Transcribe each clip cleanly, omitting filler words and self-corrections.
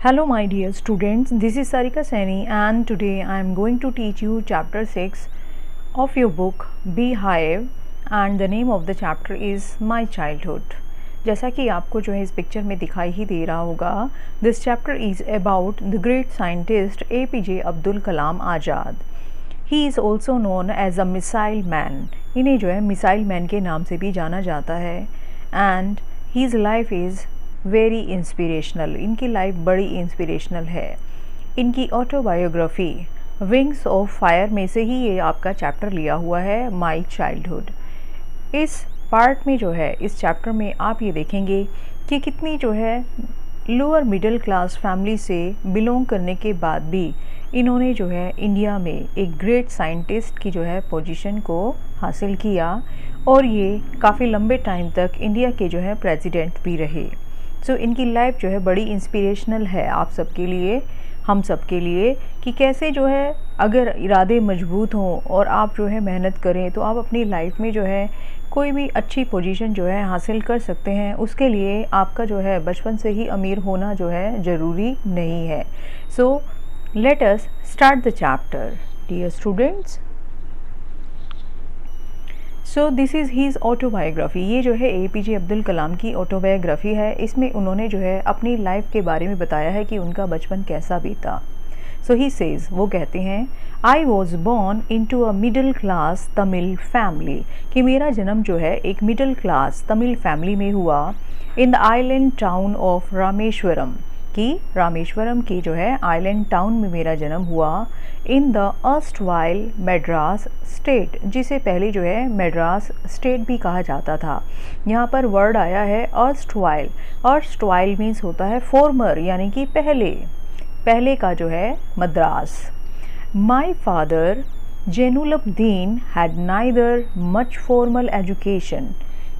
Hello my dear students, this is Sarika Saini and today I am going to teach you chapter 6 of your book Beehive and the name of the chapter is My Childhood. जैसा कि आपको जो है इस picture में दिखाई ही दे रहा होगा, this chapter is about the great scientist APJ Abdul Kalam Azad. He is also known as a missile man. इन्हें जो है मिसाइल मैन के नाम से भी जाना जाता है and his life is very inspirational. इनकी लाइफ बड़ी इंस्पिरेशनल है. इनकी ऑटोबायोग्राफी विंग्स ऑफ फायर में से ही ये आपका चैप्टर लिया हुआ है, माई चाइल्डहुड. इस पार्ट में जो है, इस चैप्टर में आप ये देखेंगे कि कितनी जो है लोअर मिडिल क्लास फैमिली से बिलोंग करने के बाद भी इन्होंने जो है इंडिया में एक ग्रेट साइंटिस्ट की जो है पोजीशन को हासिल किया और ये काफ़ी लंबे टाइम तक इंडिया के जो है प्रेसिडेंट भी रहे. सो इनकी लाइफ जो है बड़ी इंस्पिरेशनल है आप सबके लिए, हम सबके लिए, कि कैसे जो है अगर इरादे मजबूत हों और आप जो है मेहनत करें तो आप अपनी लाइफ में जो है कोई भी अच्छी पोजीशन जो है हासिल कर सकते हैं. उसके लिए आपका जो है बचपन से ही अमीर होना जो है ज़रूरी नहीं है. So let us start the chapter dear students. So this is his autobiography. ये जो है APJ अब्दुल कलाम की ऑटोबायोग्राफी है. इसमें उन्होंने जो है अपनी लाइफ के बारे में बताया है कि उनका बचपन कैसा बीता. सो ही सेज़, वो कहते हैं, I was born into a middle class Tamil family, कि मेरा जन्म जो है एक मिडल क्लास तमिल फैमिली में हुआ. In the island town of Rameshwaram, कि रामेश्वरम की जो है आइलैंड टाउन में मेरा जन्म हुआ. In the erstwhile Madras state, जिसे पहले जो है मद्रास स्टेट भी कहा जाता था. यहाँ पर वर्ड आया है अर्स्टवाइल. अर्स्टवाइल मीन्स होता है फॉर्मर, यानी कि पहले का जो है Madras. My father Jainulabdeen had neither much formal education.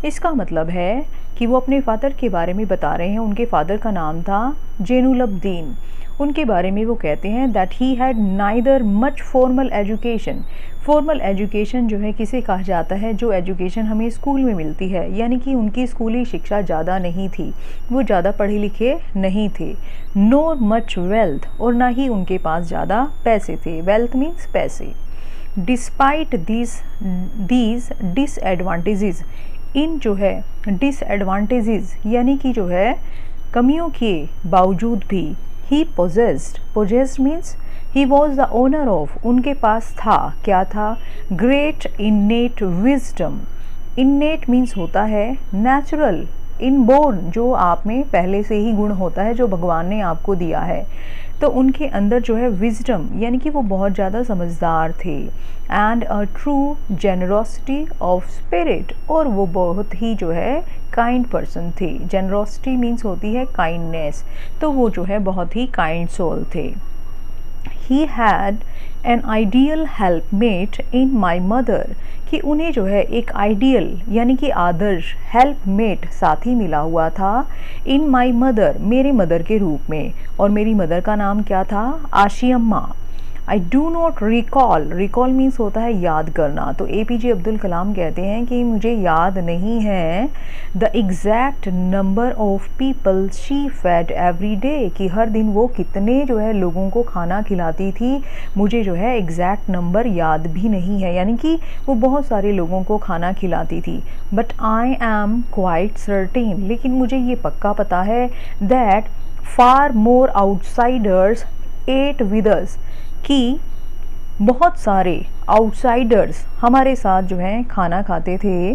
इसका मतलब है कि वो अपने फादर के बारे में बता रहे हैं. उनके फादर का नाम था जैनुलब्दीन. उनके बारे में वो कहते हैं that he had neither much formal education. Formal education जो है किसे कहा जाता है, जो एजुकेशन हमें स्कूल में मिलती है, यानी कि उनकी स्कूली शिक्षा ज़्यादा नहीं थी, वो ज़्यादा पढ़े लिखे नहीं थे. नोर मच वेल्थ, और ना ही उनके पास ज़्यादा पैसे थे. वेल्थ मीन्स पैसे. डिस्पाइट दीज डिसएडवांटेजेस, इन जो है डिसएडवांटेजेस यानी कि जो है कमियों के बावजूद भी, he possessed means he was the owner of, उनके पास था, क्या था, great innate wisdom. Innate means होता है नेचुरल, इनबोर्न, जो आप में पहले से ही गुण होता है, जो भगवान ने आपको दिया है. तो उनके अंदर जो है विजडम, यानी कि वो बहुत ज़्यादा समझदार थे. And a true generosity of spirit, और वो बहुत ही जो है काइंड पर्सन थे. जेनरोसिटी मीन्स होती है काइंडनेस, तो वो जो है बहुत ही काइंड सोल थे. He had an ideal helpmate in my mother, कि उन्हें जो है एक आइडियल यानी कि आदर्श हेल्पमेट साथी मिला हुआ था. इन माई मदर, मेरे मदर के रूप में, और मेरी मदर का नाम क्या था, Ashiamma. I do not recall means होता है याद करना. तो APJ अब्दुल कलाम कहते हैं कि मुझे याद नहीं है the exact number of people she fed every day, कि हर दिन वो कितने जो है लोगों को खाना खिलाती थी, मुझे जो है एग्जैक्ट नंबर याद भी नहीं है, यानी कि वो बहुत सारे लोगों को खाना खिलाती थी. But I am quite certain, लेकिन मुझे ये पक्का पता है that far more outsiders ate with us, कि बहुत सारे आउटसाइडर्स हमारे साथ जो हैं खाना खाते थे.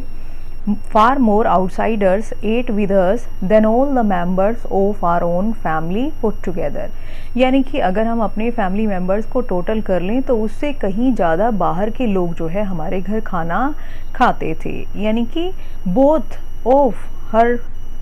Far more outsiders ate with us than all the members of our own family put together, यानी कि अगर हम अपने फैमिली मेंबर्स को टोटल कर लें तो उससे कहीं ज़्यादा बाहर के लोग जो है हमारे घर खाना खाते थे. यानी कि both of her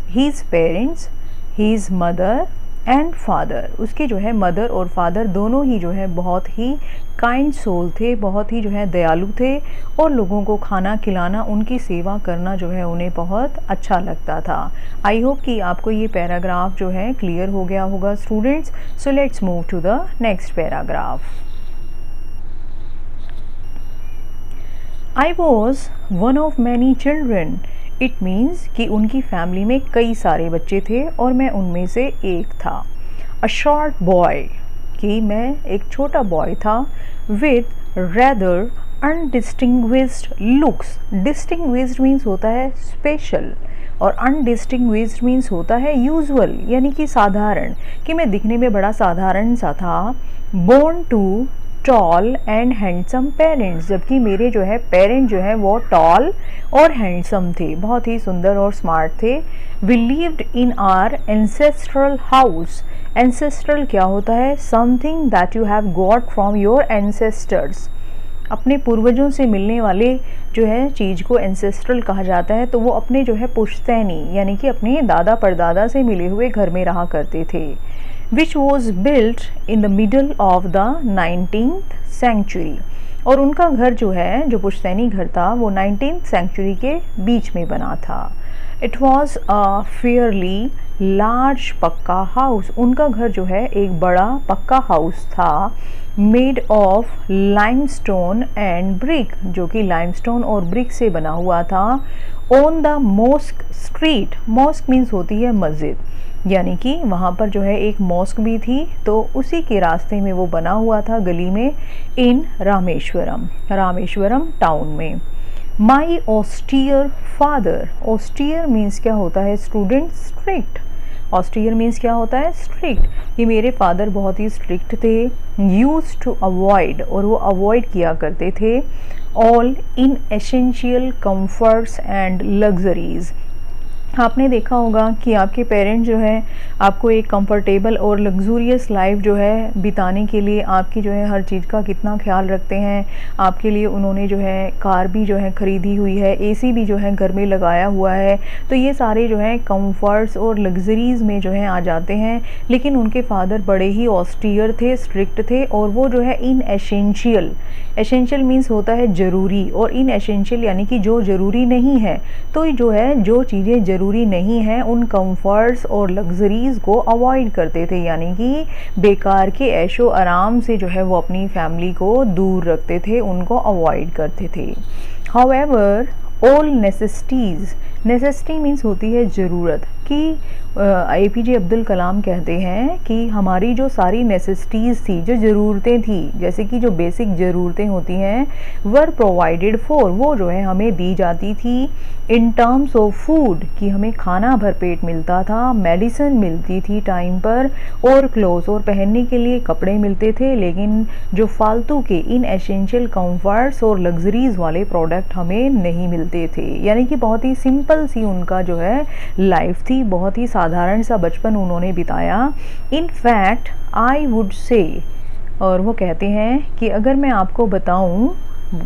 his parents, his mother and father, उसके जो है मदर और फादर दोनों ही जो है बहुत ही काइंड सोल थे, बहुत ही जो है दयालु थे, और लोगों को खाना खिलाना, उनकी सेवा करना जो है उन्हें बहुत अच्छा लगता था. आई होप कि आपको ये पैराग्राफ जो है क्लियर हो गया होगा students. So let's move to the next paragraph. I was one of many children, it means कि उनकी फैमिली में कई सारे बच्चे थे और मैं उनमें से एक था. अ शॉर्ट बॉय, कि मैं एक छोटा बॉय था, with rather undistinguished looks. Distinguished means होता है स्पेशल, और अनडिस्टिंग्विश्ड मीन्स होता है यूजुअल, यानी कि साधारण, कि मैं दिखने में बड़ा साधारण सा था। Born to tall and handsome parents, जबकि मेरे जो है पेरेंट जो है वो टॉल और हैंडसम थे, बहुत ही सुंदर और स्मार्ट थे। We lived in our ancestral house. Ancestral क्या होता है? Something that you have got from your ancestors. अपने पूर्वजों से मिलने वाले जो है चीज़ को एंसेस्ट्रल कहा जाता है। तो वो अपने जो है पुश्तैनी यानी कि अपने दादा परदादा से मिले हुए घर में रहा करते थे। Which was built in the middle of the 19th century. और उनका घर जो है, जो पुश्तैनी घर था, वो 19th सेंचुरी के बीच में बना था। It was a fairly large pucca house. उनका घर जो है एक बड़ा पक्का हाउस था, made of limestone and brick, जो कि लाइमस्टोन और ब्रिक से बना हुआ था। On the mosque street, mosque means होती है मस्जिद, यानी कि वहाँ पर जो है एक मॉस्क भी थी, तो उसी के रास्ते में वो बना हुआ था गली में, इन रामेश्वरम, रामेश्वरम टाउन में। माई ऑस्टियर फादर, ऑस्टियर मीन्स क्या होता है स्टूडेंट? स्ट्रिक्ट। ऑस्टियर मीन्स क्या होता है? स्ट्रिक्ट, कि मेरे फादर बहुत ही स्ट्रिक्ट थे। यूज टू अवॉइड, और वो अवॉइड किया करते थे, all in essential comforts and luxuries. आपने देखा होगा कि आपके पेरेंट्स जो है आपको एक कंफर्टेबल और लग्जूरियस लाइफ जो है बिताने के लिए आपकी जो है हर चीज़ का कितना ख्याल रखते हैं। आपके लिए उन्होंने जो है कार भी जो है ख़रीदी हुई है, एसी भी जो है घर में लगाया हुआ है। तो ये सारे जो है कंफर्ट्स और लग्जरीज़ में जो है आ जाते हैं। लेकिन उनके फादर बड़े ही ऑस्टियर थे, स्ट्रिक्ट थे, और वो जो है इन एसेंशियल, एसेंशियल मीन्स होता है ज़रूरी, और इन एसेंशियल यानी कि जो ज़रूरी नहीं है। तो जो है जो चीज़ें ज़रूरी नहीं है उन कंफर्ट्स और लग्जरीज़ को अवॉइड करते थे, यानी कि बेकार के ऐशो आराम से जो है वो अपनी फैमिली को दूर रखते थे, उनको अवॉइड करते थे। However all necessities, necessity means होती है ज़रूरत, कि APJ अब्दुल कलाम कहते हैं कि हमारी जो सारी नेसेसिटीज़ थी, जो ज़रूरतें थी, जैसे कि जो बेसिक ज़रूरतें होती हैं, वर प्रोवाइडेड फॉर, वो जो है हमें दी जाती थी। इन टर्म्स ऑफ फूड, कि हमें खाना भरपेट मिलता था, मेडिसिन मिलती थी टाइम पर, और क्लोथ्स, और पहनने के लिए कपड़े मिलते थे। लेकिन जो फालतू के इन एसेंशियल कंफर्ट्स और लग्जरीज़ वाले प्रोडक्ट हमें नहीं मिलते थे, यानी कि बहुत ही सिंपल सी उनका जो है लाइफ थी, बहुत ही साधारण सा बचपन उन्होंने बिताया। In fact I would say, और वो कहते हैं कि अगर मैं आपको बताऊं,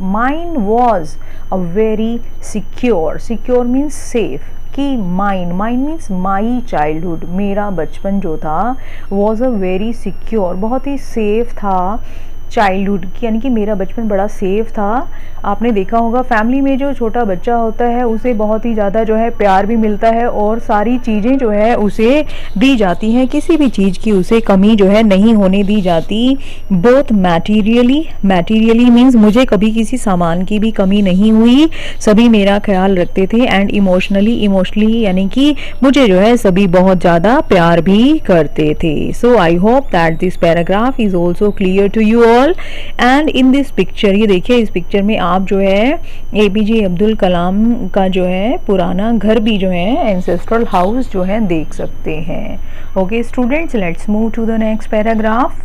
mine was a very secure, secure means safe, कि mine, mine means my childhood, मेरा बचपन जो था वॉज अ वेरी सिक्योर, बहुत ही सेफ था। चाइल्डहुड यानी कि मेरा बचपन बड़ा सेफ था। आपने देखा होगा फैमिली में जो छोटा बच्चा होता है उसे बहुत ही ज़्यादा जो है प्यार भी मिलता है, और सारी चीज़ें जो है उसे दी जाती हैं, किसी भी चीज़ की उसे कमी जो है नहीं होने दी जाती। बोथ मैटीरियली, मैटीरियली मीन्स मुझे कभी किसी सामान की भी कमी नहीं हुई, सभी मेरा ख्याल रखते थे। एंड इमोशनली, इमोशनली यानी कि मुझे जो है सभी बहुत ज़्यादा प्यार भी करते थे। So I hope that this paragraph is also clear to you all. And in this picture, ये देखिए इस पिक्चर में आप जो है APJ अब्दुल कलाम का जो है पुराना घर भी जो है एंसेस्ट्रल हाउस जो है देख सकते हैं। Okay students, let's move to the next paragraph.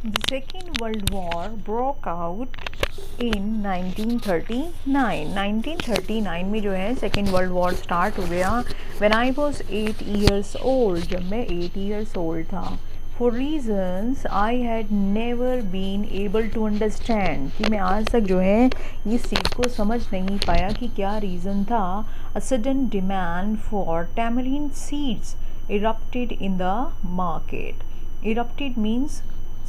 The Second World War broke out in 1939. 1939 में जो है सेकेंड वर्ल्ड वॉर स्टार्ट हो गया। When I was 8 years old, जब मैं 8 years old था। For reasons I had never been able to understand, कि मैं आज तक जो है इस चीज़ को समझ नहीं पाया कि क्या रीज़न था। A sudden demand for tamarind seeds erupted in the market. Erupted means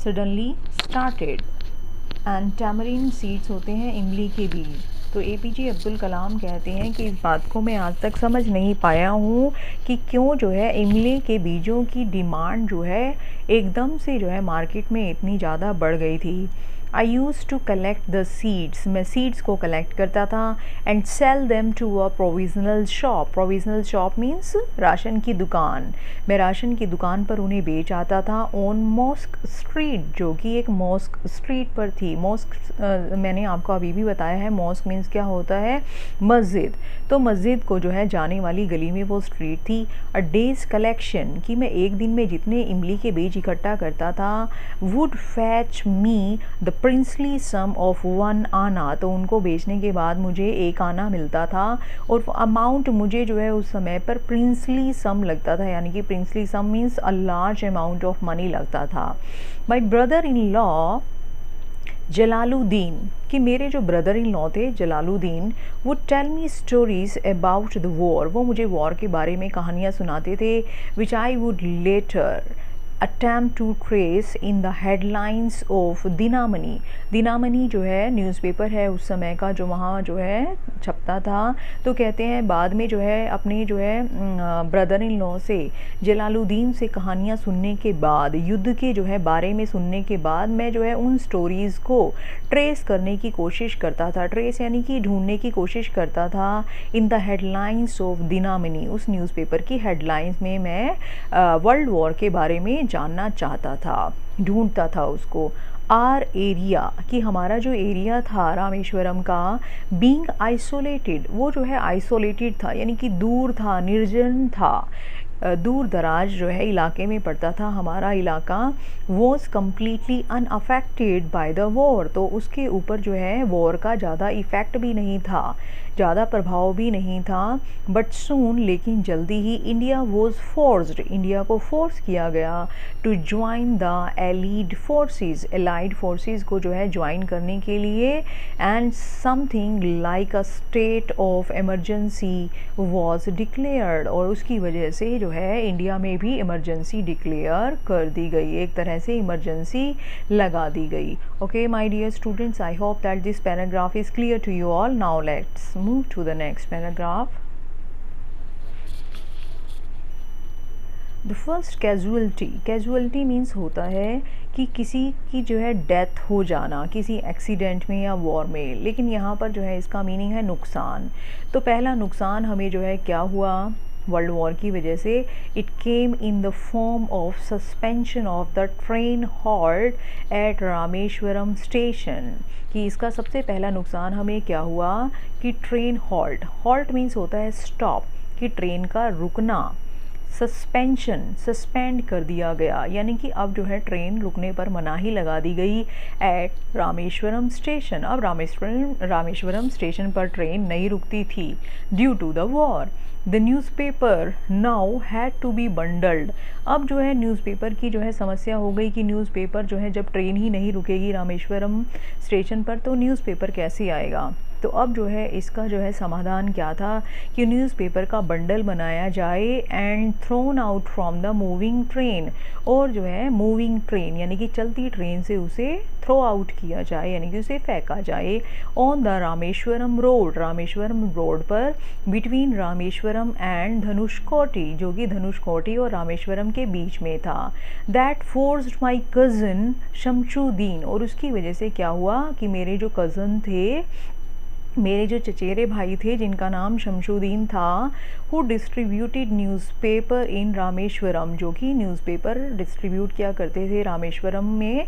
suddenly started, and tamarind seeds होते हैं इमली के बीज। तो APJ अब्दुल कलाम कहते हैं कि इस बात को मैं आज तक समझ नहीं पाया हूँ कि क्यों जो है इमली के बीजों की डिमांड जो है एकदम से जो है मार्केट में इतनी ज़्यादा बढ़ गई थी। I used to collect the seeds, मैं सीड्स को कलेक्ट करता था and sell them to a provisional shop. Provisional shop means ration की दुकान। मैं राशन की दुकान पर उन्हें बेच आता था ऑन मॉस्क स्ट्रीट, जो कि एक मॉस्क स्ट्रीट पर थी। मॉस्क मैंने आपको अभी भी बताया है, मॉस्क मीन्स क्या होता है, मस्जिद। तो मस्जिद को जो है जाने वाली गली में वो स्ट्रीट थी। अ डेज कलेक्शन, कि मैं एक दिन में जितने इमली के बीज इकट्ठा करता था, would fetch me the princely sum of 1 anna, तो उनको बेचने के बाद मुझे 1 आना मिलता था। और अमाउंट मुझे जो है उस समय पर प्रिंसली सम लगता था, यानी कि princely sum means a large amount of money लगता था। My brother in law Jalaluddin, कि मेरे जो ब्रदर इन लॉ थे जलालुद्दीन, वो tell me stories about the war, वो मुझे वॉर के बारे में कहानियाँ सुनाते थे, which I would later attempt to trace in the headlines of Dinamani. Dinamani जो है न्यूज़पेपर है उस समय का, जो वहाँ जो है छपता था। तो कहते हैं बाद में जो है अपने जो है ब्रदर इन लॉ से, जलालुद्दीन से कहानियाँ सुनने के बाद, युद्ध के जो है बारे में सुनने के बाद, मैं जो है उन स्टोरीज़ को ट्रेस करने की कोशिश करता था। ट्रेस यानी कि ढूंढने की कोशिश करता था इन द हेडलाइंस ऑफ दिनामनी, उस न्यूज़पेपर की हेडलाइंस में मैं वर्ल्ड वॉर के बारे में जानना चाहता था, ढूंढता था उसको। आर एरिया, कि हमारा जो एरिया था रामेश्वरम का, बीइंग आइसोलेटेड, वो जो है आइसोलेटेड था, यानी कि दूर था, निर्जन था, दूर दराज जो है इलाके में पड़ता था हमारा इलाका। Was completely unaffected by the war, तो उसके ऊपर जो है वॉर का ज़्यादा इफ़ेक्ट भी नहीं था, ज़्यादा प्रभाव भी नहीं था। बट सून, लेकिन जल्दी ही, इंडिया वॉज फोर्स्ड, इंडिया को फोर्स किया गया to join the allied forces, allied forces को जो है ज्वाइन करने के लिए। And something like a state of emergency was declared, और उसकी वजह से जो है इंडिया में भी इमरजेंसी डिक्लेयर कर दी गई, एक तरह से इमरजेंसी लगा दी गई। Okay my dear students, I hope that this paragraph is clear to you all. Now let's move to the next paragraph. The first casualty, casualty means होता है कि किसी की जो है डेथ हो जाना किसी एक्सीडेंट में या वॉर में, लेकिन यहाँ पर जो है इसका मीनिंग है नुकसान। तो पहला नुकसान हमें जो है क्या हुआ वर्ल्ड वॉर की वजह से, it came in the form of suspension of the train halt at Rameswaram station, कि इसका सबसे पहला नुकसान हमें क्या हुआ कि ट्रेन हॉल्ट, हॉल्ट मीन्स होता है स्टॉप, कि ट्रेन का रुकना, सस्पेंशन, सस्पेंड कर दिया गया, यानी कि अब जो है ट्रेन रुकने पर मनाही लगा दी गई एट रामेश्वरम स्टेशन। अब रामेश्वरम स्टेशन पर ट्रेन नहीं रुकती थी due to the war. The newspaper now had to be bundled, अब जो है न्यूज़पेपर की जो है समस्या हो गई कि न्यूज़पेपर जो है जब ट्रेन ही नहीं रुकेगी रामेश्वरम स्टेशन पर तो न्यूज़पेपर कैसे आएगा। तो अब जो है इसका जो है समाधान क्या था कि न्यूज़पेपर का बंडल बनाया जाए and thrown out from the moving train, और जो है मूविंग ट्रेन यानी कि चलती ट्रेन से उसे थ्रो आउट किया जाए, यानी कि उसे फेंका जाए on the Rameswaram road, Rameswaram road पर, बिटवीन रामेश्वरम एंड धनुषकोटी, जो कि धनुषकोटी और रामेश्वरम के बीच में था। That forced my cousin Shamsuddin, और उसकी वजह से क्या हुआ कि मेरे जो कज़न थे, मेरे जो चचेरे भाई थे जिनका नाम शमशुद्दीन था, who distributed newspaper in Rameswaram, जो कि न्यूज़पेपर डिस्ट्रीब्यूट किया करते थे रामेश्वरम में,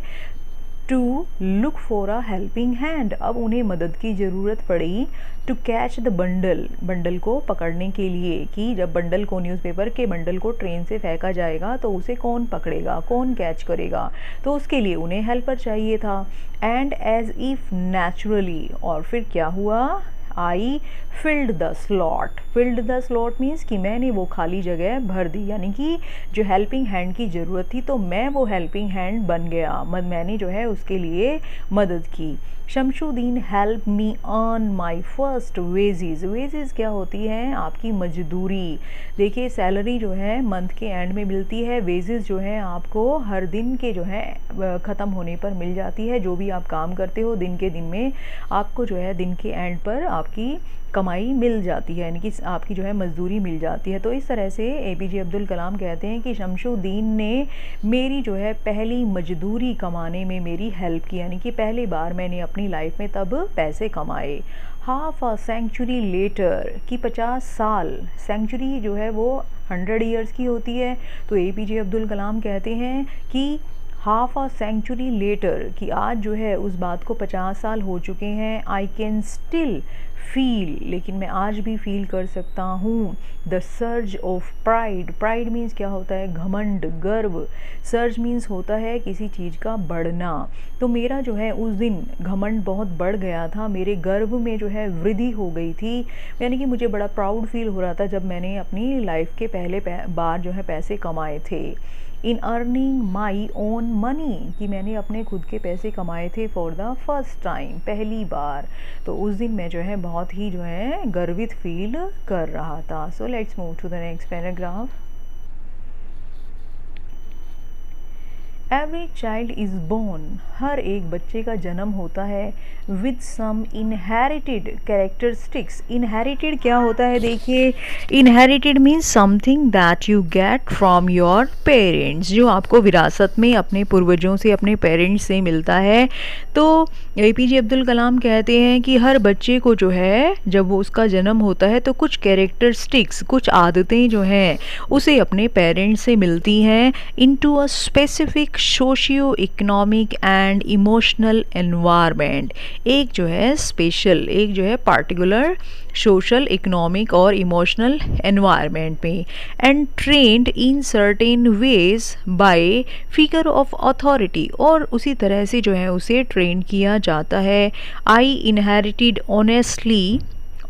to look for a helping hand, अब उन्हें मदद की ज़रूरत पड़ी to catch the bundle, bundle को पकड़ने के लिए, कि जब बंडल को, न्यूज़पेपर के बंडल को ट्रेन से फेंका जाएगा तो उसे कौन पकड़ेगा, कौन कैच करेगा, तो उसके लिए उन्हें हेल्पर चाहिए था। एंड एज इफ़ नेचुरली, और फिर क्या हुआ, I filled the slot, filled the slot means कि मैंने वो खाली जगह भर दी, यानी कि जो हेल्पिंग हैंड की ज़रूरत थी तो मैं वो हेल्पिंग हैंड बन गया, मैंने जो है उसके लिए मदद की। Shamsuddin help me earn my first wages, wages क्या होती है, आपकी मजदूरी। देखिए सैलरी जो है मंथ के एंड में मिलती है, वेजेस जो है आपको हर दिन के जो है ख़त्म होने पर मिल जाती है, जो भी आप काम करते हो दिन के दिन में आपको जो है दिन के एंड पर आप आपकी कमाई मिल जाती है, यानी कि आपकी जो है मजदूरी मिल जाती है। तो इस तरह से APJ अब्दुल कलाम कहते हैं कि शमशुद्दीन ने मेरी जो है पहली मजदूरी कमाने में मेरी हेल्प की, यानी कि पहली बार मैंने अपनी लाइफ में तब पैसे कमाए। हाफ अ सेंचुरी लेटर, कि 50 साल, सेंचुरी जो है वो 100 ईयर्स की होती है। तो APJ अब्दुल कलाम कहते हैं कि हाफ अ सेंचुरी लेटर, कि आज जो है उस बात को 50 साल हो चुके हैं। आई कैन स्टिल फील, लेकिन मैं आज भी फील कर सकता हूँ, the surge of pride. Pride means क्या होता है? घमंड, गर्व। सर्ज मीन्स होता है किसी चीज़ का बढ़ना। तो मेरा जो है उस दिन घमंड बहुत बढ़ गया था, मेरे गर्व में जो है वृद्धि हो गई थी, यानी कि मुझे बड़ा प्राउड फील हो रहा था जब मैंने अपनी लाइफ के पहले बार जो है पैसे कमाए थे। In earning my own money, कि मैंने अपने खुद के पैसे कमाए थे फॉर द फर्स्ट टाइम, पहली बार। तो उस दिन मैं जो है बहुत ही जो है गर्वित फील कर रहा था। So let's move to the next paragraph. Every child is born, हर एक बच्चे का जन्म होता है with some inherited characteristics. Inherited क्या होता है? देखिए, inherited means something that you get from your parents, जो आपको विरासत में अपने पूर्वजों से, अपने पेरेंट्स से मिलता है। तो APJ अब्दुल कलाम कहते हैं कि हर बच्चे को जो है जब वो उसका जन्म होता है तो कुछ कैरेक्टरिस्टिक्स, कुछ आदतें जो हैं उसे अपने पेरेंट्स से मिलती हैं, into a specific socio economic and emotional environment. एक जो है स्पेशल, एक जो है पार्टिकुलर सोशल, इकोनॉमिक और इमोशनल एनवायरनमेंट में, and trend in certain veg bye figure of authority, और उसी तरह से जो है उसे ट्रेन किया जाता है। आई inherited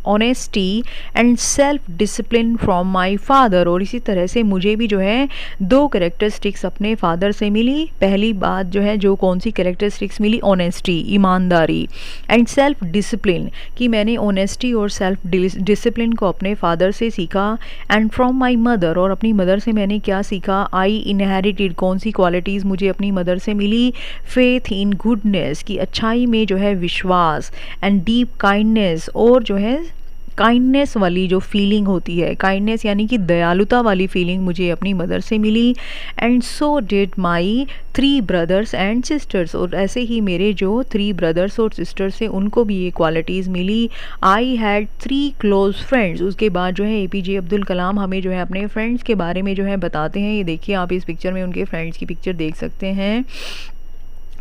honesty and self discipline from my father, और इसी तरह से मुझे भी जो है 2 कैरेक्टरिस्टिक्स अपने फादर से मिली। पहली बात जो है, जो कौन सी कैरेक्टरिस्टिक्स मिली? ऑनेस्टी, ईमानदारी, एंड सेल्फ डिसिप्लिन, कि मैंने ऑनेस्टी और सेल्फ डिसिप्लिन को अपने फादर से सीखा। एंड फ्रॉम माई मदर, और अपनी मदर से मैंने क्या सीखा? आई इनहेरिटेड, कौन सी क्वालिटीज़ मुझे अपनी मदर से मिली? फेथ इन गुडनेस, की अच्छाई में जो है विश्वास, एंड डीप काइंडनेस, और जो है काइंडनेस वाली जो फीलिंग होती है, काइंडनेस यानी कि दयालुता वाली फीलिंग मुझे अपनी मदर से मिली। And so did my 3 brothers and sisters, और ऐसे ही मेरे जो 3 ब्रदर्स और सिस्टर्स हैं उनको भी ये क्वालिटीज़ मिली। आई हैड 3 क्लोज फ्रेंड्स, उसके बाद जो है APJ अब्दुल कलाम हमें जो है अपने फ्रेंड्स के बारे में जो है बताते हैं। ये देखिए, आप इस पिक्चर में उनके फ्रेंड्स की पिक्चर देख सकते हैं।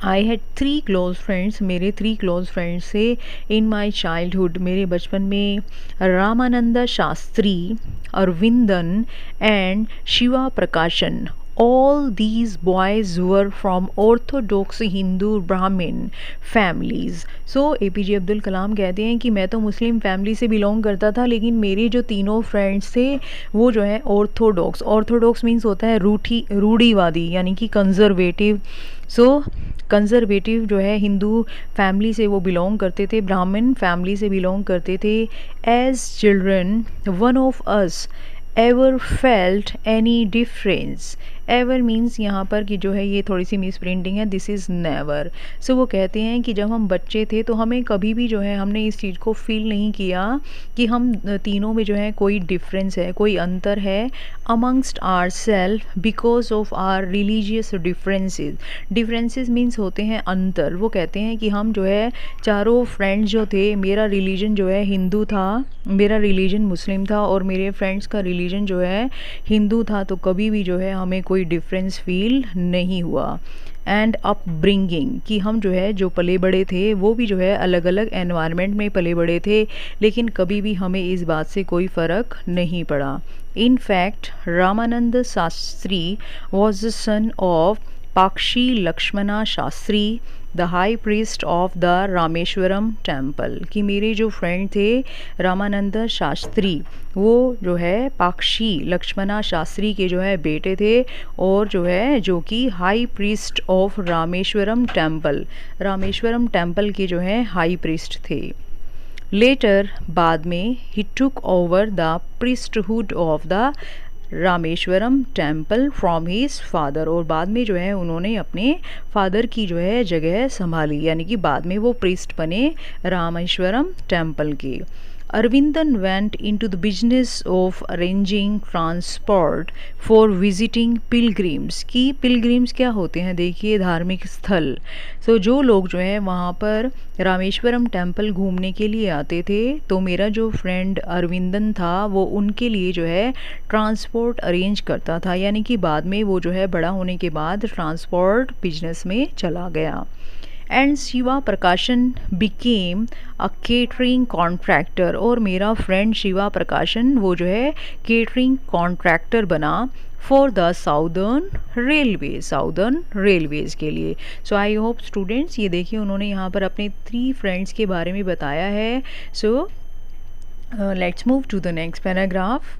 आई हैड 3 क्लोज फ्रेंड्स, मेरे 3 क्लोज फ्रेंड्स से इन माई चाइल्डहुड, मेरे बचपन में, रामानंद शास्त्री, अरविंदन एंड शिवा प्रकाशन। All these boys were from orthodox Hindu Brahmin families. So APJ Abdul Kalam कहते हैं कि मैं तो मुस्लिम फैमिली से बिलोंग करता था, लेकिन मेरे जो तीनों फ्रेंड्स थे वो जो है ऑर्थोडॉक्स। ऑर्थोडॉक्स मीन्स होता है रूढ़ीवादी, यानी कि कंजर्वेटिव। सो कंजर्वेटिव जो है हिंदू फैमिली से वो बिलोंग करते थे, ब्राह्मण फैमिली से बिलोंग करते थे। As children one of us ever felt any difference. Ever means यहाँ पर कि जो है ये थोड़ी सी मिस प्रिंटिंग है, दिस इज़ नेवर। सो वो कहते हैं कि जब हम बच्चे थे तो हमें कभी भी जो है हमने इस चीज़ को फील नहीं किया कि हम तीनों में जो है कोई डिफरेंस है, कोई अंतर है amongst our self because of our religious differences. Differences means होते हैं अंतर। वो कहते हैं कि हम जो है चारों फ्रेंड्स जो थे, मेरा रिलीजन जो है हिंदू था, मेरा रिलीजन मुस्लिम था और मेरे फ्रेंड्स का रिलीजन जो है हिंदू था, तो कभी भी जो है हमें कोई डिफरेंस फील नहीं हुआ। एंड अपब्रिंगिंग, कि हम जो है जो पले बड़े थे वो भी जो है अलग अलग एनवायरनमेंट में पले बड़े थे, लेकिन कभी भी हमें इस बात से कोई फ़र्क नहीं पड़ा। In fact Ramanand Shastri was the son of Pakshi Lakshmana Shastri, the high priest of the Rameswaram temple, कि मेरे जो फ्रेंड थे रामानंद शास्त्री वो जो है पाक्षी लक्ष्मणा शास्त्री के जो है बेटे थे, और जो है जो कि high priest of Rameswaram temple के जो है हाई प्रीस्ट थे। लेटर बाद में he took over the priesthood of the Rameswaram temple from his father, और बाद में जो है उन्होंने अपने फादर की जो है जगह संभाली, यानी कि बाद में वो प्रीस्ट बने रामेश्वरम टेम्पल के। Arvindan went into the business of arranging transport for visiting pilgrims। कि pilgrims क्या होते हैं, देखिए धार्मिक स्थल। जो लोग जो है वहाँ पर रामेश्वरम टेम्पल घूमने के लिए आते थे, तो मेरा जो फ्रेंड अरविंदन था वो उनके लिए जो है ट्रांसपोर्ट अरेंज करता था, यानी कि बाद में वो जो है बड़ा होने के बाद ट्रांसपोर्ट बिजनेस में चला गया। एंड शिवा प्रकाशन बिकेम अ केटरिंग कॉन्ट्रैक्टर, और मेरा फ्रेंड शिवा प्रकाशन वो जो है केटरिंग कॉन्ट्रैक्टर बना फॉर द साउदर्न रेलवेज़ के लिए। सो आई होप स्टूडेंट्स, ये देखिए उन्होंने यहाँ पर अपने 3 फ्रेंड्स के बारे में बताया है। So let's move to the next paragraph.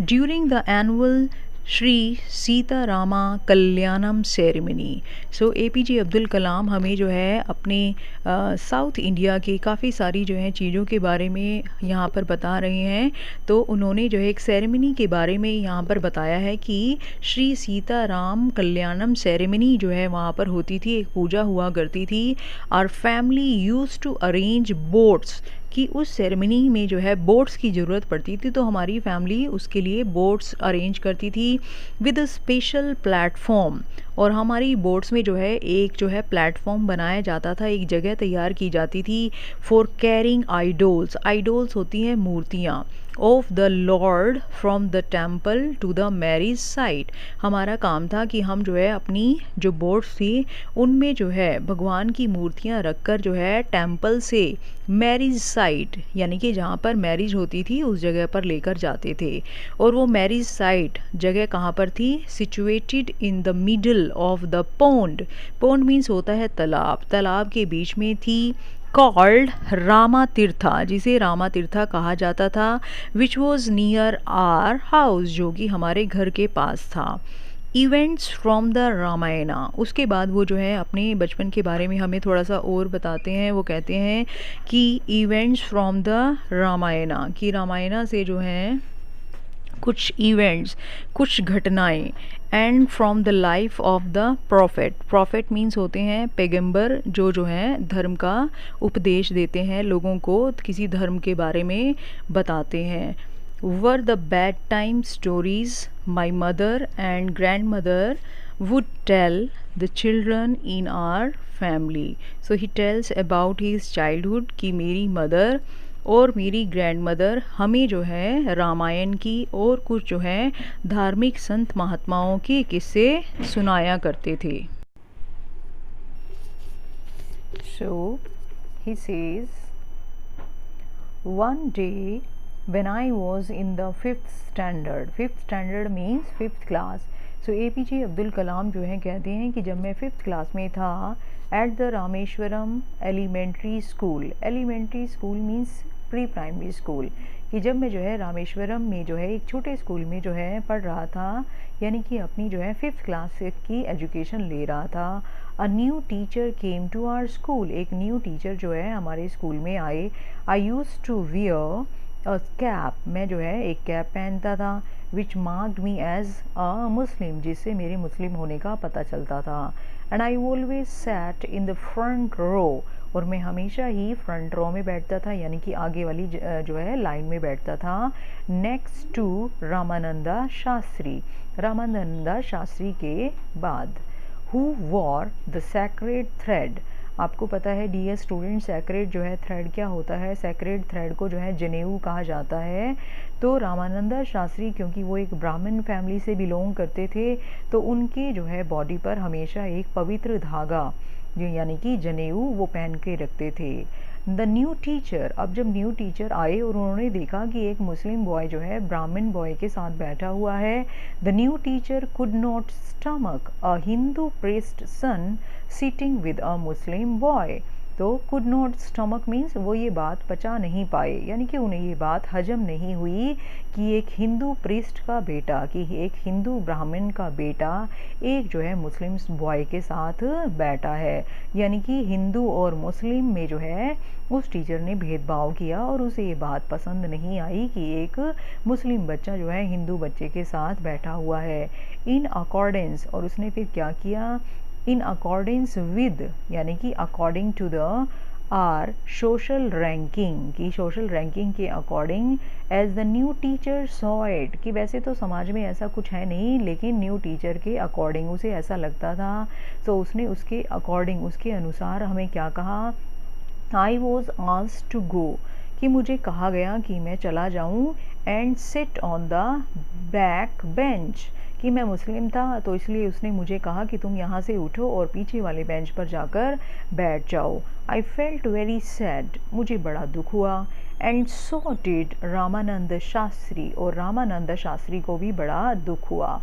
During the annual Shri Sitarama Kalyanam ceremony. APJ Abdul Kalam हमें जो है अपने साउथ इंडिया के काफ़ी सारी जो है चीज़ों के बारे में यहाँ पर बता रहे हैं। तो उन्होंने जो है एक सेरेमनी के बारे में यहाँ पर बताया है कि श्री सीताराम कल्याणम सेरेमनी जो है वहाँ पर होती थी, एक पूजा हुआ करती थी। Our family used to arrange boats, कि उस सेरेमनी में जो है बोट्स की ज़रूरत पड़ती थी, तो हमारी फैमिली उसके लिए बोट्स अरेंज करती थी विद अ स्पेशल प्लेटफॉर्म। और हमारी बोट्स में जो है एक जो है प्लेटफॉर्म बनाया जाता था, एक जगह तैयार की जाती थी फॉर कैरिंग आइडोल्स। आइडोल्स होती हैं मूर्तियाँ, of the lord from the temple to the marriage site. हमारा काम था कि हम जो है अपनी जो बोट्स थी उनमें जो है भगवान की मूर्तियाँ रखकर जो है टेम्पल से मैरिज साइट, यानी कि जहाँ पर मैरिज होती थी उस जगह पर लेकर जाते थे। और वो मैरिज साइट जगह कहाँ पर थी, situated in the middle of the pond. Pond means होता है तालाब, तालाब के बीच में थी, कॉल्ड रामा तीर्था, जिसे रामा तीर्था कहा जाता था, which was near our house, जो कि हमारे घर के पास था। इवेंट्स फ्रॉम द रामायणा, उसके बाद वो जो है अपने बचपन के बारे में हमें थोड़ा सा और बताते हैं। वो कहते हैं कि इवेंट्स फ्रॉम द रामायणा, कि रामायणा से जो हैं कुछ इवेंट्स, कुछ घटनाएं। And from the life of the profit, profit means होते हैं पैगंबर, जो हैं धर्म का उपदेश देते हैं लोगों को, किसी धर्म के बारे में बताते हैं। Where the bad time stories my mother and grandmother would tell the children in our family. So he tells about his childhood, कि मेरी मदर और मेरी ग्रैंड मदर हमें जो है रामायण की और कुछ जो है धार्मिक संत महात्माओं के किस्से सुनाया करते थे। So he says, one day when I was in the 5th standard, 5th standard means 5th class। So APJ Abdul कलाम जो है कहते हैं कि जब मैं 5th क्लास में था, at the Rameswaram elementary school, elementary school means pre primary school, कि जब मैं जो है रामेश्वरम में जो है एक छोटे स्कूल में जो है पढ़ रहा था, यानी कि अपनी जो है 5th क्लास की एजुकेशन ले रहा था। A new teacher came to our school, एक न्यू टीचर जो है हमारे स्कूल में आए। I used to wear cap, मैं जो है एक कैप पहनता था, विच मार्क्ड मी एज अ मुस्लिम, जिससे मेरे मुस्लिम होने का पता चलता था। And I always sat in the front row, और मैं हमेशा ही फ्रंट रो में बैठता था, यानी कि आगे वाली जो है लाइन में बैठता था, नेक्स्ट टू रामानंदा शास्त्री, रामानंदा शास्त्री के बाद। Who war the sacred thread, आपको पता है डियर स्टूडेंट सैक्रेड जो है थ्रेड क्या होता है, सैक्रेड थ्रेड को जो है जनेऊ कहा जाता है। तो रामानंदा शास्त्री क्योंकि वो एक ब्राह्मण फैमिली से बिलोंग करते थे, तो उनके जो है बॉडी पर हमेशा एक पवित्र धागा जो यानी कि जनेऊ वो पहन के रखते थे। द न्यू टीचर, अब जब न्यू टीचर आए और उन्होंने देखा कि एक मुस्लिम बॉय जो है ब्राह्मण बॉय के साथ बैठा हुआ है, the new teacher could not stomach a Hindu priest son sitting with a Muslim boy. तो कुड नॉट स्टमक मीन्स वो ये बात पचा नहीं पाए, यानी कि उन्हें ये बात हजम नहीं हुई कि एक हिंदू प्रीस्ट का बेटा, कि एक हिंदू ब्राह्मण का बेटा एक जो है मुस्लिम बॉय के साथ बैठा है। यानी कि हिंदू और मुस्लिम में जो है उस टीचर ने भेदभाव किया और उसे ये बात पसंद नहीं आई कि एक मुस्लिम बच्चा जो है हिंदू बच्चे के साथ बैठा हुआ है। इन अकॉर्डेंस, और उसने फिर क्या किया, इन अकॉर्डेंस विद, यानी कि according to the our social ranking, की सोशल रैंकिंग के according, as the new teacher saw it, कि वैसे तो समाज में ऐसा कुछ है नहीं, लेकिन न्यू टीचर के अकॉर्डिंग उसे ऐसा लगता था। तो उसने उसके अकॉर्डिंग, उसके अनुसार हमें क्या कहा, I was asked to go, कि मुझे कहा गया कि मैं चला जाऊं, and sit on the back bench, कि मैं मुस्लिम था तो इसलिए उसने मुझे कहा कि तुम यहाँ से उठो और पीछे वाले बेंच पर जाकर बैठ जाओ। आई फेल्ट वेरी सैड, मुझे बड़ा दुख हुआ। And so did Ramanand Shastri, और रामानंद शास्त्री को भी बड़ा दुख हुआ।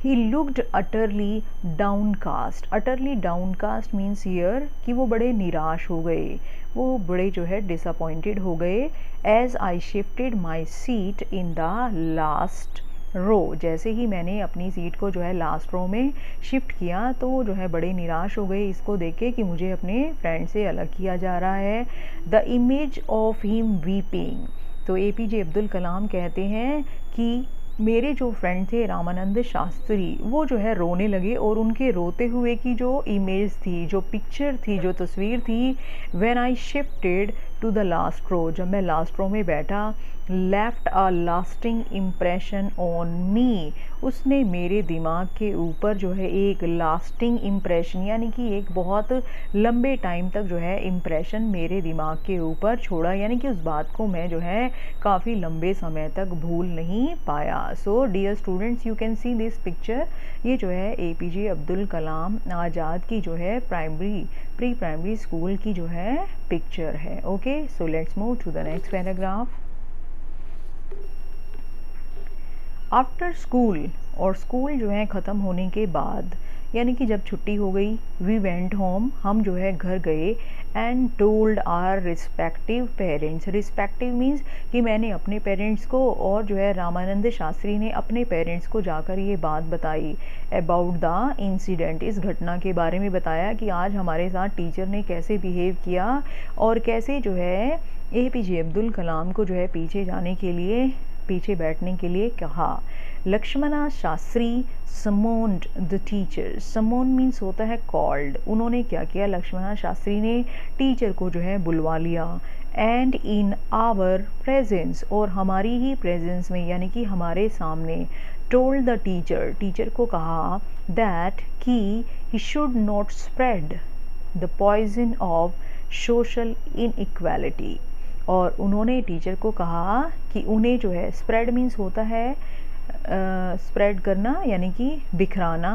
He looked utterly downcast. Utterly downcast means here कि वो बड़े निराश हो गए, वो बड़े जो है disappointed हो गए। As I shifted my seat in the last row, जैसे ही मैंने अपनी सीट को जो है लास्ट रो में शिफ्ट किया तो वो जो है बड़े निराश हो गए इसको देख के कि मुझे अपने फ्रेंड से अलग किया जा रहा है। The image of him weeping, तो APJ अब्दुल कलाम कहते हैं कि मेरे जो फ्रेंड थे रामानंद शास्त्री, वो जो है रोने लगे, और उनके रोते हुए की जो इमेज थी, जो पिक्चर थी, जो तस्वीर थी, when I shifted to the last row, जब मैं लास्ट रो में बैठा, left a lasting impression on me, उसने मेरे दिमाग के ऊपर जो है एक लास्टिंग इम्प्रेशन, यानी कि एक बहुत लंबे टाइम तक जो है इम्प्रेशन मेरे दिमाग के ऊपर छोड़ा, यानी कि उस बात को मैं जो है काफ़ी लंबे समय तक भूल नहीं पाया। So dear students, you can see this picture, ये जो है APJ अब्दुल कलाम आज़ाद की जो है प्री प्राइमरी स्कूल की जो है पिक्चर है। Okay, so let's move to the next paragraph. After school, और स्कूल जो है ख़त्म होने के बाद, यानी कि जब छुट्टी हो गई, वी वेंट होम, हम जो है घर गए, and told our respective parents, respective means कि मैंने अपने पेरेंट्स को और जो है रामानंद शास्त्री ने अपने पेरेंट्स को जाकर ये बात बताई, अबाउट द इंसिडेंट, इस घटना के बारे में बताया कि आज हमारे साथ टीचर ने कैसे बिहेव किया और कैसे जो है APJ अब्दुल कलाम को जो है पीछे बैठने के लिए कहा। Lakshmana Sastri summoned the teacher, summon means होता है कॉल्ड, उन्होंने क्या किया, लक्ष्मणा शास्त्री ने टीचर को जो है बुलवा लिया, एंड इन आवर प्रेजेंस, और हमारी ही प्रेजेंस में, यानी कि हमारे सामने, टोल्ड द टीचर, टीचर को कहा, दैट कि he should not spread the poison of social inequality, और उन्होंने टीचर को कहा कि उन्हें जो है, स्प्रेड मीन्स होता है स्प्रेड करना, यानी कि बिखराना,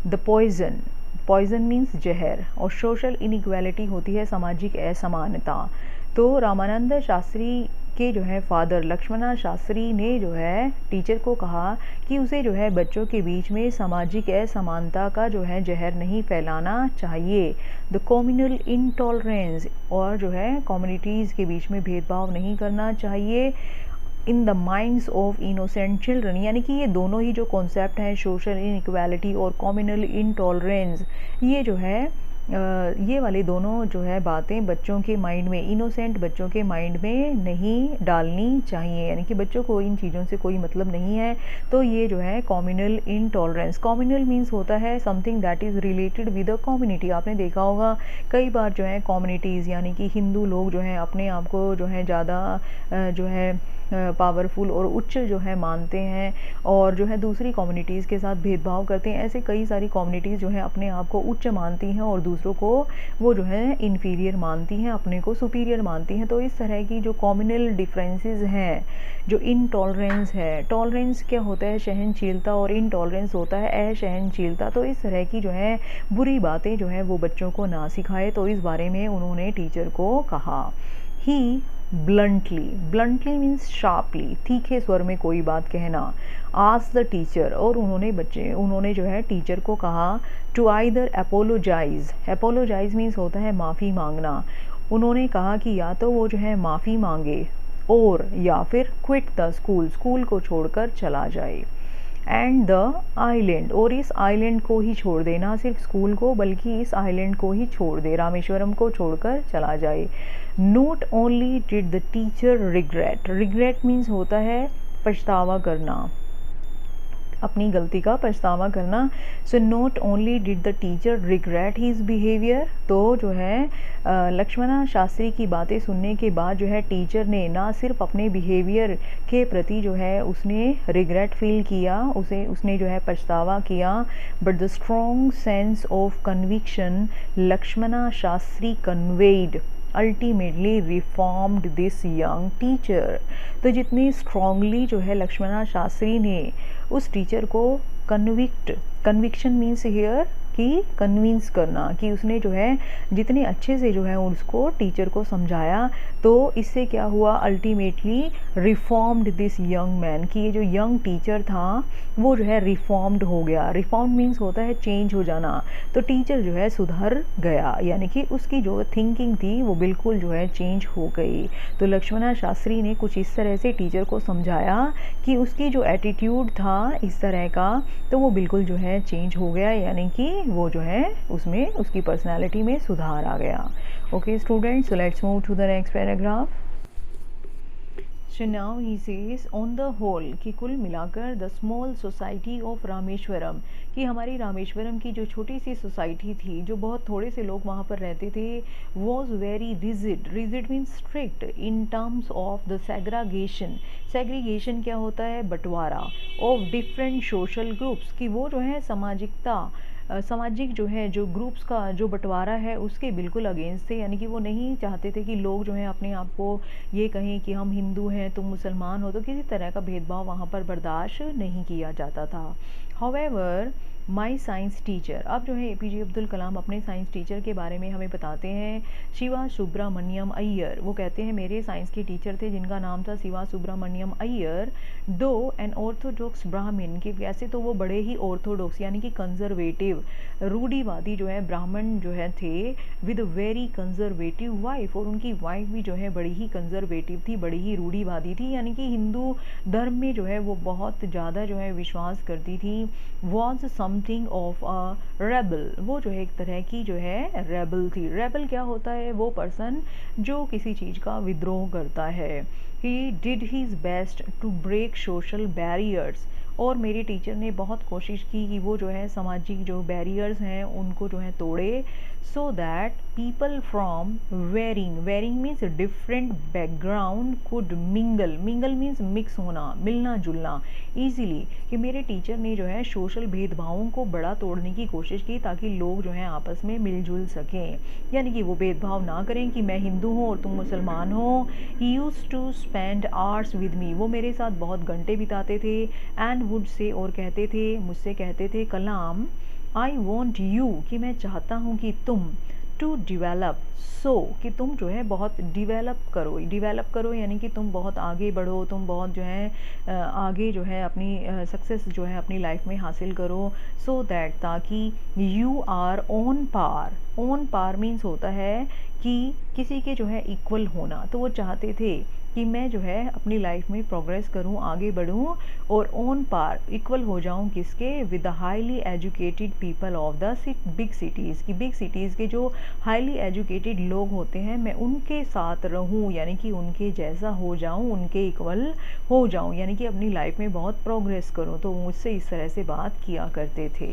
द पॉइजन मीन्स जहर, और सोशल इनइक्वालिटी होती है सामाजिक असमानता। तो रामानंद शास्त्री के जो है फादर लक्ष्मणा शास्त्री ने जो है टीचर को कहा कि उसे जो है बच्चों के बीच में सामाजिक असमानता का जो है जहर नहीं फैलाना चाहिए। द कम्युनल इंटॉलरेंस, और जो है कम्युनिटीज़ के बीच में भेदभाव नहीं करना चाहिए। In the minds of innocent children, यानी कि ये दोनों ही जो कॉन्सेप्ट हैं, सोशल इनइक्वालिटी और कम्युनल इंटॉलरेंस, ये जो है ये वाले दोनों जो है बातें बच्चों के माइंड में, इनोसेंट बच्चों के माइंड में नहीं डालनी चाहिए, यानी कि बच्चों को इन चीज़ों से कोई मतलब नहीं है। तो ये जो है कम्युनल इंटॉलरेंस, कम्युनल मीन्स होता है something that is related with a community. आपने देखा होगा कई बार जो है कम्युनिटीज़, यानी कि हिंदू लोग जो हैं अपने आप को जो है ज़्यादा जो है पावरफुल और उच्च जो है मानते हैं, और जो है दूसरी कम्युनिटीज़ के साथ भेदभाव करते हैं। ऐसे कई सारी कम्युनिटीज़ जो है अपने आप को उच्च मानती हैं और दूसरों को वो जो है इन्फीरियर मानती हैं, अपने को सुपीरियर मानती हैं। तो इस तरह की जो कम्युनल डिफरेंसेस हैं, जो इनटॉलरेंस है, टॉलरेंस क्या होता है, सहनशीलता, और इनटॉलरेंस होता है असहनशीलता। तो इस तरह की जो है बुरी बातें जो है वो बच्चों को ना सिखाए, तो इस बारे में उन्होंने टीचर को कहा। ही ब्लंटली, ब्लंटली मीन्स शार्पली, तीखे स्वर में कोई बात कहना। आस्क द टीचर, और उन्होंने जो है टीचर को कहा to either apologise, apologise means होता है माफ़ी मांगना, उन्होंने कहा कि या तो वो जो है माफ़ी मांगे और या फिर क्विट द स्कूल, स्कूल को छोड़कर चला जाए, एंड द आइलैंड, और इस आइलैंड को ही छोड़ दे, ना सिर्फ स्कूल को बल्कि इस आइलैंड को ही छोड़ दे, रामेश्वरम को छोड़कर चला जाए। Note only did the teacher regret, regret means होता है पछतावा करना, अपनी गलती का पछतावा करना। So not only did the teacher regret his behaviour, तो जो है लक्ष्मणा शास्त्री की बातें सुनने के बाद जो है टीचर ने ना सिर्फ अपने बिहेवियर के प्रति जो है उसने रिग्रेट फील किया, उसने जो है पछतावा किया, but the strong sense of conviction Lakshmana Shastri conveyed ultimately reformed this young teacher. तो जितनी स्ट्रांगली जो है लक्ष्मणा शास्त्री ने उस टीचर को कन्विक्शन मीन्स हियर कि कन्विंस करना, कि उसने जो है जितने अच्छे से जो है उसको टीचर को समझाया, तो इससे क्या हुआ, ultimately reformed this young man, कि ये जो यंग टीचर था वो जो है रिफॉर्म्ड हो गया। रिफॉर्म मीन्स होता है चेंज हो जाना, तो टीचर जो है सुधर गया, यानी कि उसकी जो थिंकिंग थी वो बिल्कुल जो है चेंज हो गई। तो लक्ष्मणा शास्त्री ने कुछ इस तरह से टीचर को समझाया कि उसकी जो एटीट्यूड था इस तरह का, तो वो बिल्कुल जो है चेंज हो गया, यानी कि वो जो है उसमें उसकी पर्सनालिटी में सुधार आ गया। Okay students, so let's move to the next paragraph. So now he says on the whole, कि कुल मिलाकर the small society of Rameshwaram, कि हमारी रामेश्वरम की जो छोटी सी सोसाइटी थी, जो बहुत थोड़े से लोग वहाँ पर रहते थे, was very rigid, rigid means strict in terms of the segregation, segregation क्या होता है, बंटवारा, ऑफ डिफरेंट सोशल ग्रुप्स, कि वो जो है सामाजिक जो है जो ग्रुप्स का जो बंटवारा है उसके बिल्कुल अगेंस्ट थे, यानी कि वो नहीं चाहते थे कि लोग जो हैं अपने आप को ये कहें कि हम हिंदू हैं तुम मुसलमान हो, तो किसी तरह का भेदभाव वहाँ पर बर्दाश्त नहीं किया जाता था। हाउएवर माई साइंस टीचर, अब जो है एपीजे अब्दुल कलाम अपने साइंस टीचर के बारे में हमें बताते हैं, शिवा सुब्रमण्यम अय्यर, वो कहते हैं मेरे साइंस के टीचर थे जिनका नाम था शिवा सुब्रमण्यम अय्यर, दो एन ऑर्थोडॉक्स ब्राह्मण, कि वैसे तो वो बड़े ही ऑर्थोडॉक्स यानी कि कंजर्वेटिव रूढ़िवादी जो है ब्राह्मण जो है थे, विद वेरी कंजर्वेटिव वाइफ, और उनकी वाइफ भी जो है बड़ी ही कंजर्वेटिव थी, बड़ी ही रूढ़िवादी थी, यानी कि हिंदू धर्म में जो है वो बहुत ज़्यादा जो है विश्वास करती थी। Was something of a rebel, वो जो है एक तरह की जो है रेबल थी। रेबल क्या होता है, वो पर्सन जो किसी चीज़ का विद्रोह करता है। He did his best to break social barriers, और मेरे टीचर ने बहुत कोशिश की कि वो जो है सामाजिक जो बैरियर्स हैं उनको जो है तोड़े, so that people from varying means different background could mingle means mix होना, मिलना जुलना ईजीली, कि मेरे टीचर ने जो है सोशल भेदभावों को बड़ा तोड़ने की कोशिश की ताकि लोग जो हैं आपस में मिलजुल सकें, यानी कि वो भेदभाव ना करें कि मैं हिंदू हूँ और तुम मुसलमान हो। He used to spend hours with me, वो मेरे साथ बहुत घंटे बिताते थे, एंड वुड से, और कहते थे, मुझसे कहते थे, कलाम आई वॉन्ट यू, कि मैं चाहता हूँ कि तुम, टू डिवेलप, सो कि तुम जो है बहुत डिवेलप करो यानी कि तुम बहुत आगे बढ़ो, तुम बहुत जो है आगे जो है अपनी सक्सेस जो है अपनी लाइफ में हासिल करो, सो दैट, ताकि you are on par means होता है कि किसी के जो है इक्वल होना, तो वो चाहते थे कि मैं जो है अपनी लाइफ में प्रोग्रेस करूं, आगे बढ़ूं और ऑन पार इक्वल हो जाऊं किसके, with the highly educated people of the big cities, की बिग सिटीज़ के जो हाईली एजुकेटेड लोग होते हैं मैं उनके साथ रहूं, यानी कि उनके जैसा हो जाऊं, उनके इक्वल हो जाऊं, यानी कि अपनी लाइफ में बहुत प्रोग्रेस करूं, तो मुझसे इस तरह से बात किया करते थे।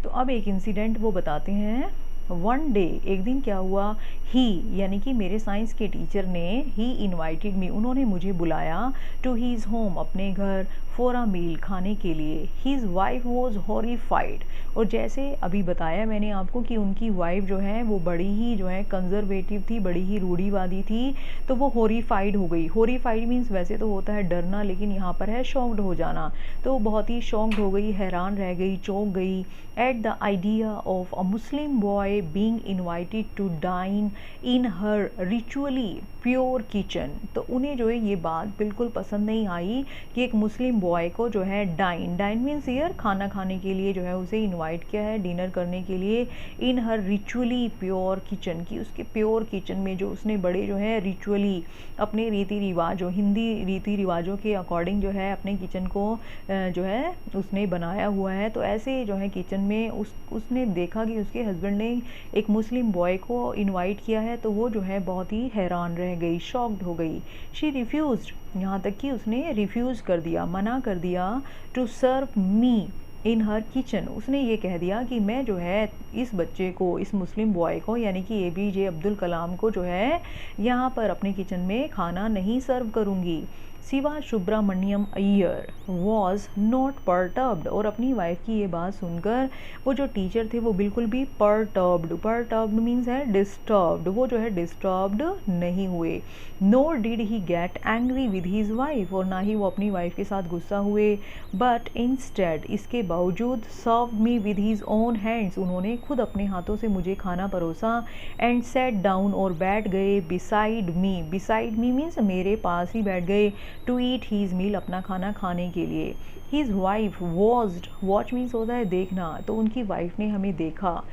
तो अब एक इंसिडेंट वो बताते हैं। वन डे, एक दिन क्या हुआ, ही यानी कि मेरे साइंस के टीचर ने, ही इनवाइटेड मी, उन्होंने मुझे बुलाया, टू हीज होम, अपने घर, फॉर अ मील, खाने के लिए। हीज वाइफ वॉज हॉरिफाइड, और जैसे अभी बताया मैंने आपको कि उनकी वाइफ जो है वो बड़ी ही जो है कंजर्वेटिव थी, बड़ी ही रूढ़िवादी थी, तो वो हॉरिफाइड हो गई। हॉरिफाइड मीन्स वैसे तो होता है डरना, लेकिन यहाँ पर है शॉक्ड हो जाना, तो बहुत ही शॉक्ड हो गई, हैरान रह गई, चौंक गई, at the idea of a Muslim boy boy being invited to dine in her ritually pure kitchen. तो उन्हें जो है ये बात बिल्कुल पसंद नहीं आई कि एक मुस्लिम बॉय को जो है डाइन मीन्स ईयर खाना खाने के लिए जो है उसे इनवाइट किया है डिनर करने के लिए इन हर रिचुअली प्योर किचन की, उसके प्योर किचन में जो उसने बड़े जो है रिचुअली अपने रीति रिवाजों, हिंदी रीति रिवाजों के अकॉर्डिंग जो है अपने किचन को जो है उसने बनाया हुआ है। तो ऐसे जो है किचन में उसने देखा कि उसके हस्बैंड ने एक मुस्लिम बॉय को इनवाइट किया है, तो वो जो है बहुत ही हैरान रह गई, शॉक्ड हो गई। शी रिफ्यूज्ड, यहाँ तक कि उसने रिफ्यूज़ कर दिया, मना कर दिया to serve me in her kitchen. उसने ये कह दिया कि मैं जो है इस बच्चे को, इस मुस्लिम बॉय को यानी कि APJ अब्दुल कलाम को जो है यहाँ पर अपने किचन में खाना नहीं सर्व करूँगी। Shiva Subramaniam Iyer was not perturbed, और अपनी वाइफ की ये बात सुनकर वो जो टीचर थे वो बिल्कुल भी परटर्ब्ड मीन्स है डिस्टर्ब्ड, वो जो है डिस्टर्ब्ड नहीं हुए। Nor did he get angry with his wife, और ना ही वो अपनी वाइफ के साथ गुस्सा हुए, बट इंस्टेड इसके बावजूद serve me with his own hands, उन्होंने खुद अपने हाथों से मुझे खाना परोसा। एंड सेट डाउन, और बैठ गए बिसाइड मी मीन्स मेरे पास ही बैठ गए, टू ईट हीज मील, अपना खाना खाने के लिए। His wife watched, watch means होता है देखना, तो उनकी वाइफ ने हमें देखा।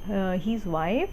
His wife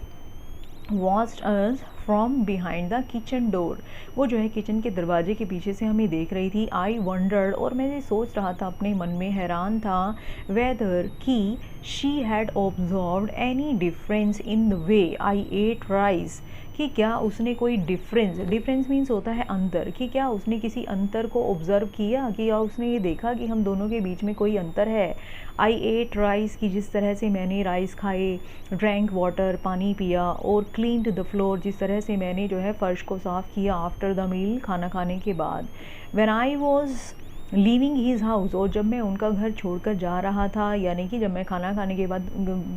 watched us from behind the kitchen door, वो जो है किचन के दरवाजे के पीछे से हमें देख रही थी। आई वंडर्ड, और मैं ये सोच रहा था अपने मन में, हैरान था, वेदर कि she had observed any difference in the way I ate rice, कि क्या उसने कोई डिफरेंस मीन्स होता है अंतर, कि क्या उसने किसी अंतर को ऑब्जर्व किया, कि या उसने ये देखा कि हम दोनों के बीच में कोई अंतर है। आई एट राइस, कि जिस तरह से मैंने राइस खाए, ड्रैंक वाटर, पानी पिया, और क्लीन्ड द फ्लोर, जिस तरह से मैंने जो है फ़र्श को साफ़ किया, आफ्टर द मील, खाना खाने के बाद। When I was leaving his house, और जब मैं उनका घर छोड़कर जा रहा था, यानी कि जब मैं खाना खाने के बाद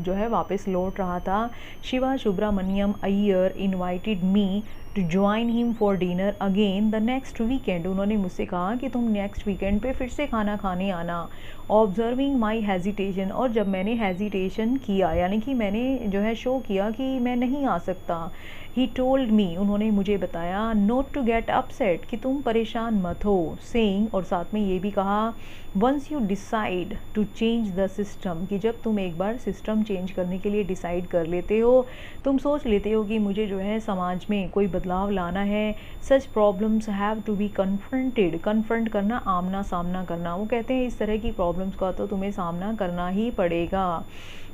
जो है वापस लौट रहा था, Shiva Subramaniam Iyer invited me to join him for dinner again the next weekend, उन्होंने मुझसे कहा कि तुम नेक्स्ट वीकेंड पे फिर से खाना खाने आना। ऑब्जर्विंग माई हेजिटेशन, और जब मैंने हेजिटेशन किया यानी कि मैंने जो है शो किया कि मैं नहीं आ सकता, ही टोल्ड मी, उन्होंने मुझे बताया, नोट टू गेट अपसेट, कि तुम परेशान मत हो, सेइंग, और साथ में ये भी कहा, once you decide to change the system, कि जब तुम एक बार सिस्टम चेंज करने के लिए डिसाइड कर लेते हो, तुम सोच लेते हो कि मुझे जो है समाज में कोई बदलाव लाना है, such problems have to be confront करना, आमना सामना करना, वो कहते हैं इस तरह की प्रॉब्लम्स का तो तुम्हें सामना करना ही पड़ेगा।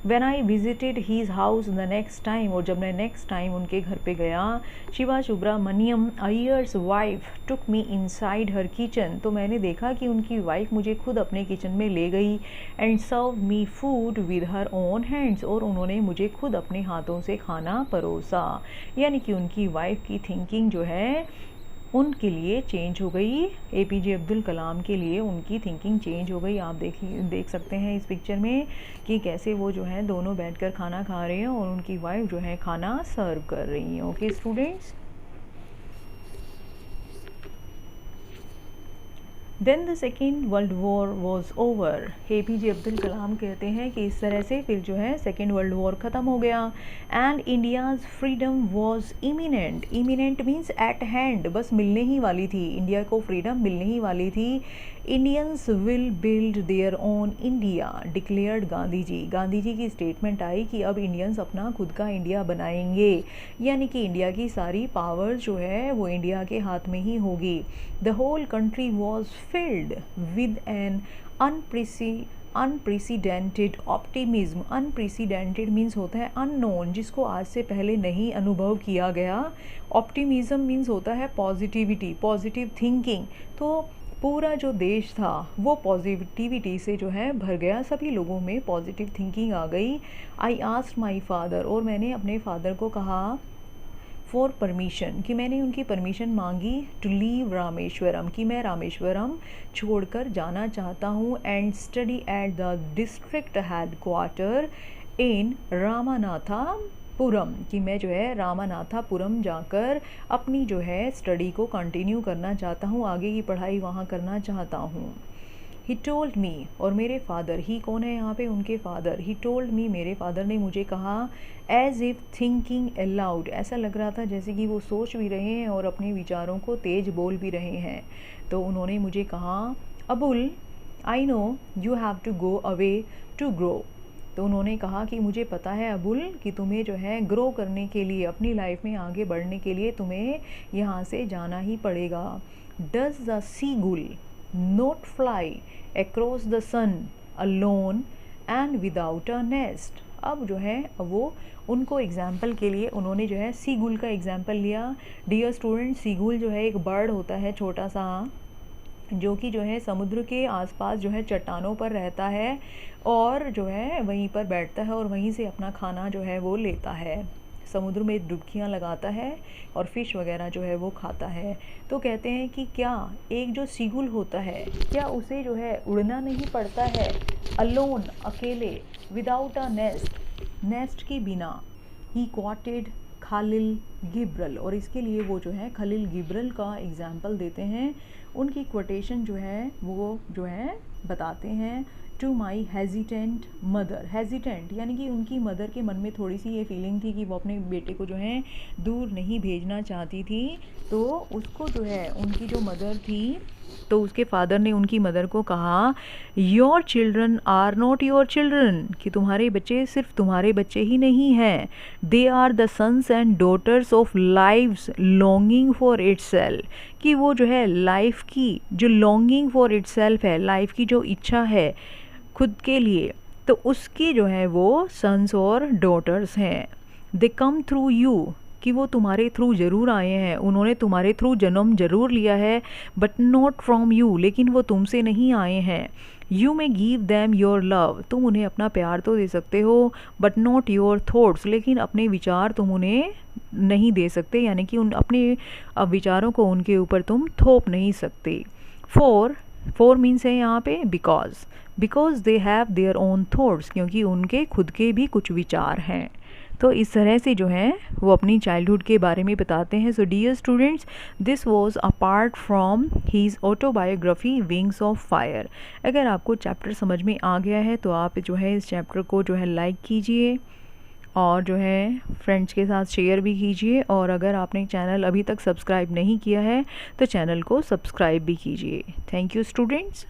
When I visited his house the next time, और जब मैं नेक्स्ट टाइम उनके घर पे गया, शिवा सुब्रमण्यम अय्यर्स वाइफ टुक मी इनसाइड हर किचन, तो मैंने देखा कि उनकी वाइफ मुझे खुद अपने किचन में ले गई, and serve me food with her own hands, और उन्होंने मुझे खुद अपने हाथों से खाना परोसा। यानी कि उनकी वाइफ की थिंकिंग जो है उनके लिए चेंज हो गई, APJ अब्दुल कलाम के लिए उनकी थिंकिंग चेंज हो गई। आप देख सकते हैं इस पिक्चर में कि कैसे वो जो है दोनों बैठकर खाना खा रहे हैं और उनकी वाइफ जो है खाना सर्व कर रही हैं। Okay students, then the second world war was over, APJ Abdul Kalam कहते हैं कि इस तरह से फिर जो है सेकेंड वर्ल्ड वॉर ख़त्म हो गया, and India's freedom was imminent means at hand, बस मिलने ही वाली थी, इंडिया को फ्रीडम मिलने ही वाली थी। Indians will build their own India declared Gandhi ji की स्टेटमेंट आई कि अब इंडियंस अपना खुद का इंडिया बनाएंगे, यानी कि इंडिया की सारी पावर जो है वो इंडिया के हाथ में ही होगी। The whole country was filled with an unprecedented optimism, unprecedented means होता है unknown, जिसको आज से पहले नहीं अनुभव किया गया। optimism means होता है पॉजिटिविटी, पॉजिटिव थिंकिंग, तो पूरा जो देश था वो पॉजिटिविटी से जो है भर गया, सभी लोगों में पॉजिटिव थिंकिंग आ गई। आई आस्क्ड माई फादर, और मैंने अपने फादर को कहा फॉर परमिशन, कि मैंने उनकी परमिशन मांगी टू लीव रामेश्वरम, कि मैं रामेश्वरम छोड़कर जाना चाहता हूँ, and study at the district headquarter in Ramanathapuram, कि मैं जो है रामानाथापुरम जाकर अपनी जो है स्टडी को कंटिन्यू करना चाहता हूँ, आगे की पढ़ाई वहाँ करना चाहता हूँ। ही टोल्ड मी, और मेरे फादर, ही कौन है यहाँ पे, उनके फादर, ही टोल्ड मी, मेरे फादर ने मुझे कहा, एज इफ़ थिंकिंग अलाउड, ऐसा लग रहा था जैसे कि वो सोच भी रहे हैं और अपने विचारों को तेज बोल भी रहे हैं। तो उन्होंने मुझे कहा, Abul I know you have to go away to grow. तो उन्होंने कहा कि मुझे पता है अबुल कि तुम्हें जो है ग्रो करने के लिए, अपनी लाइफ में आगे बढ़ने के लिए तुम्हें यहाँ से जाना ही पड़ेगा। Does the seagull not fly across the sun alone and without a nest. अब जो है वो उनको एग्जाम्पल के लिए उन्होंने जो है सीगुल का एग्जाम्पल लिया। डियर स्टूडेंट, सीगुल जो है एक बर्ड होता है छोटा सा, जो कि जो है समुद्र के आसपास जो है चट्टानों पर रहता है और जो है वहीं पर बैठता है और वहीं से अपना खाना जो है वो लेता है, समुद्र में डुबकियां लगाता है और फिश वगैरह जो है वो खाता है। तो कहते हैं कि क्या एक जो सीगुल होता है, क्या उसे जो है उड़ना नहीं पड़ता है, अलोन अकेले, विदाउट अ नेस्ट, नेस्ट के बिना। ही क्वाटेड खालिल गिब्रल, और इसके लिए वो जो है खलील गिब्रल का एग्जाम्पल देते हैं। उनकी कोटेशन जो है वो जो है बताते हैं, to my hesitant mother, hesitant यानी कि उनकी मदर के मन में थोड़ी सी ये फीलिंग थी कि वो अपने बेटे को जो है दूर नहीं भेजना चाहती थी। तो उसको जो है उनकी जो मदर थी, तो उसके फादर ने उनकी मदर को कहा, your children are not your children, कि तुम्हारे बच्चे सिर्फ तुम्हारे बच्चे ही नहीं हैं, they are the sons and daughters of life's longing for itself, कि वो जो है लाइफ की जो लॉन्गिंग फॉर इटसेल्फ है, लाइफ की जो इच्छा है खुद के लिए, तो उसकी जो है वो सन्स और डॉटर्स हैं। दे कम थ्रू यू, कि वो तुम्हारे थ्रू ज़रूर आए हैं, उन्होंने तुम्हारे थ्रू जन्म ज़रूर लिया है, बट नॉट फ्रॉम यू, लेकिन वो तुमसे नहीं आए हैं। You may give them your love, तुम उन्हें अपना प्यार तो दे सकते हो, बट नॉट योर थॉट्स, लेकिन अपने विचार तुम उन्हें नहीं दे सकते, यानी कि उन अपने विचारों को उनके ऊपर तुम थोप नहीं सकते। फोर मीन्स है यहाँ पे because they have their own thoughts, क्योंकि उनके खुद के भी कुछ विचार हैं। तो इस तरह से जो है वो अपनी चाइल्डहुड के बारे में बताते हैं। So dear students, this was apart from his autobiography wings of fire. अगर आपको चैप्टर समझ में आ गया है तो आप जो है इस चैप्टर को जो है लाइक कीजिए और जो है फ्रेंड्स के साथ शेयर भी कीजिए, और अगर आपने चैनल अभी तक सब्सक्राइब नहीं किया है तो चैनल को सब्सक्राइब भी कीजिए। Thank you students.